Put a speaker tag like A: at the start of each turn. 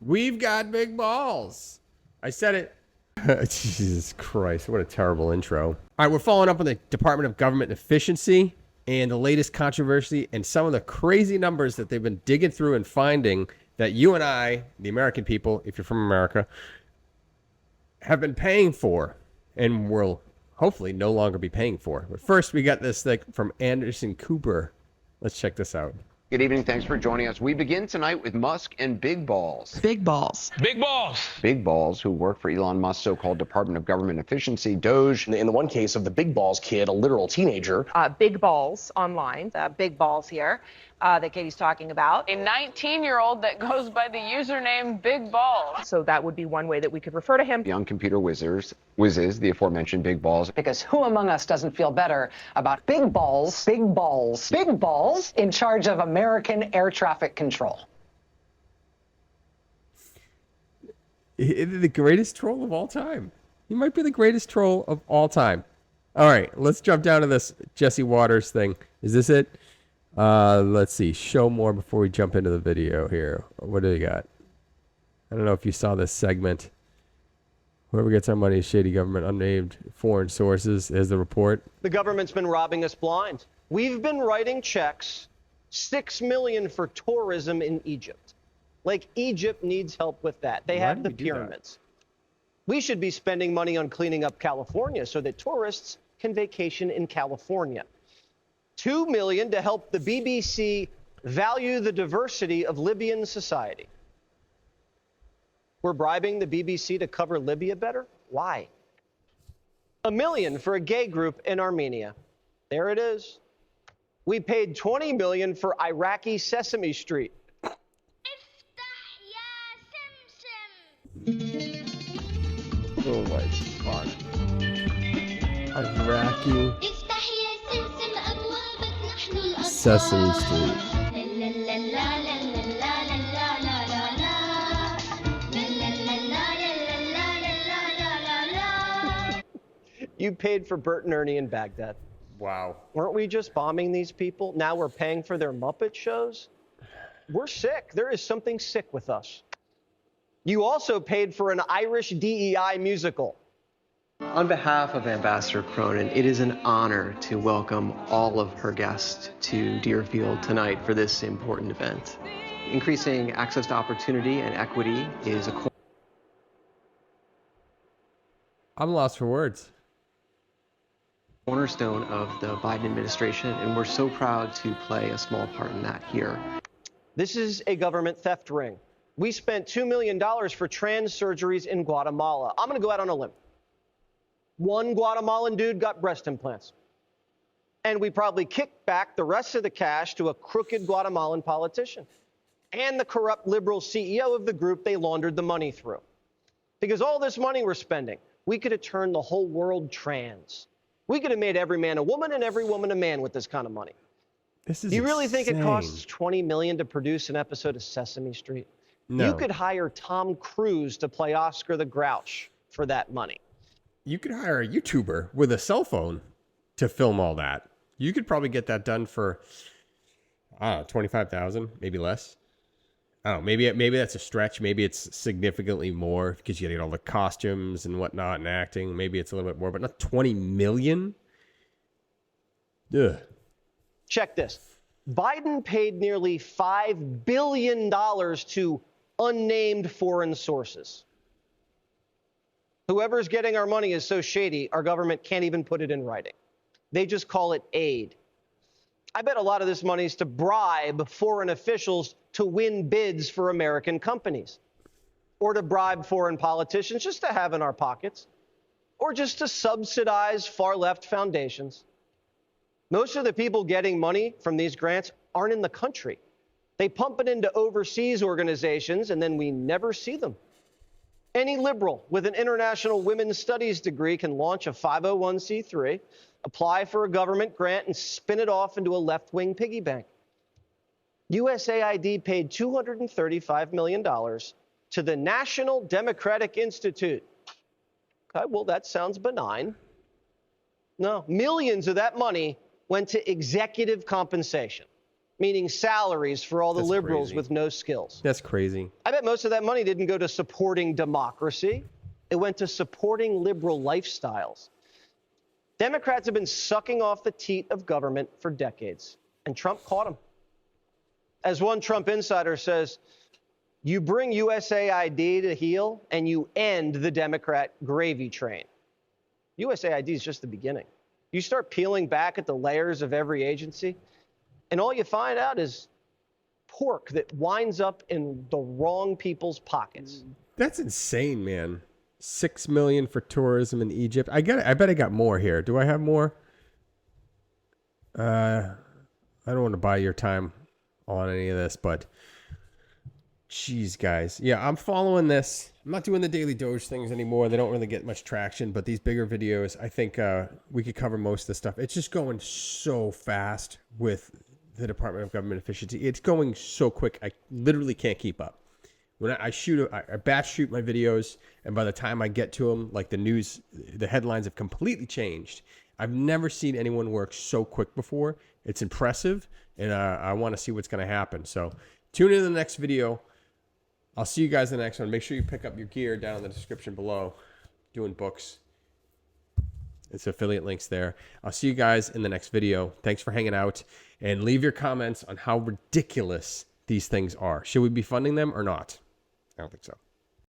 A: We've got big balls. I said it. Jesus Christ, what a terrible intro. All right, we're following up on the Department of Government Efficiency and the latest controversy and some of the crazy numbers that they've been digging through and finding that you and I, the American people, if you're from America, have been paying for and will hopefully no longer be paying for. But first, we got this thing from Anderson Cooper. Let's check this out.
B: Good evening. Thanks for joining us. We begin tonight with Musk and Big Balls.
C: Big balls.
D: Big balls.
B: Big Balls, who work for Elon Musk's so-called Department of Government Efficiency, Doge.
E: In the one case of the Big Balls kid, a literal teenager.
F: Big Balls online, Big Balls here, that Katie's talking about.
G: A 19-year-old that goes by the username Big Balls.
F: So that would be one way that we could refer to him.
B: Young computer whizzes, the aforementioned Big Balls.
H: Because who among us doesn't feel better about big balls in charge of American air traffic control?
A: The greatest troll of all time. He might be the greatest troll of all time. All right, let's jump down to this Jesse Waters thing. Is this it? Let's see. Show more before we jump into the video here. What do we got? I don't know if you saw this segment. Whoever gets our money is shady government, unnamed foreign sources, is the report.
I: The government's been robbing us blind. We've been writing checks, $6 million for tourism in Egypt. Like Egypt needs help with that. They have the pyramids. We should be spending money on cleaning up California so that tourists can vacation in California. $2 million to help the BBC value the diversity of Libyan society. We're bribing the BBC to cover Libya better? Why? $1 million for a gay group in Armenia. There it is. We paid $20 million for Iraqi Sesame Street.
A: Oh my God. Iraqi Sesame Street.
I: You paid for Bert and Ernie in Baghdad.
A: Wow.
I: Weren't we just bombing these people? Now we're paying for their Muppet shows? We're sick. There is something sick with us. You also paid for an Irish DEI musical.
J: On behalf of Ambassador Cronin, it is an honor to welcome all of her guests to Deerfield tonight for this important event. Increasing access to opportunity and equity is a
A: I'm lost for words.
J: cornerstone of the Biden administration, and we're so proud to play a small part in that here.
I: This is a government theft ring. We spent $2 million for trans surgeries in Guatemala. I'm going to go out on a limb. One Guatemalan dude got breast implants. And we probably kicked back the rest of the cash to a crooked Guatemalan politician and the corrupt liberal CEO of the group they laundered the money through. Because all this money we're spending, we could have turned the whole world trans. We could have made every man a woman and every woman a man with this kind of money.
A: This is
I: Do you really think it
A: insane.
I: costs $20 million to produce an episode of Sesame Street?
A: No.
I: You could hire Tom Cruise to play Oscar the Grouch for that money.
A: You could hire a YouTuber with a cell phone to film all that. You could probably get that done for, I don't know, $25,000, maybe less. I don't know, maybe that's a stretch. Maybe it's significantly more because you get all the costumes and whatnot and acting. Maybe it's a little bit more, but not $20 million. Ugh.
I: Check this. Biden paid nearly $5 billion to unnamed foreign sources. Whoever's getting our money is so shady, our government can't even put it in writing. They just call it aid. I bet a lot of this money is to bribe foreign officials to win bids for American companies, or to bribe foreign politicians just to have in our pockets, or just to subsidize far-left foundations. Most of the people getting money from these grants aren't in the country. They pump it into overseas organizations, and then we never see them. Any liberal with an international women's studies degree can launch a 501c3, apply for a government grant, and spin it off into a left-wing piggy bank. USAID paid $235 million to the National Democratic Institute. Okay, well, that sounds benign. No, millions of that money went to executive compensation. meaning salaries for all the
A: That's
I: liberals
A: crazy.
I: with no skills.
A: That's crazy.
I: I bet most of that money didn't go to supporting democracy. It went to supporting liberal lifestyles. Democrats have been sucking off the teat of government for decades, and Trump caught them. As one Trump insider says, you bring USAID to heel, and you end the Democrat gravy train. USAID is just the beginning. You start peeling back at the layers of every agency, and all you find out is pork that winds up in the wrong people's pockets.
A: That's insane, man. 6 million for tourism in Egypt. I bet I got more here. Do I have more? I don't want to buy your time on any of this, but jeez, guys. Yeah, I'm following this. I'm not doing the daily Doge things anymore. They don't really get much traction, but these bigger videos, I think we could cover most of the stuff. It's just going so fast with the Department of Government Efficiency. It's going so quick. I literally can't keep up. When I batch shoot my videos, and by the time I get to them, like the headlines have completely changed. I've never seen anyone work so quick before. It's impressive, and I want to see what's going to happen. So tune in to the next video. I'll see you guys in the next one. Make sure you pick up your gear down in the description below. Doing books. It's affiliate links there. I'll see you guys in the next video. Thanks for hanging out, and leave your comments on how ridiculous these things are. Should we be funding them or not? I don't think so.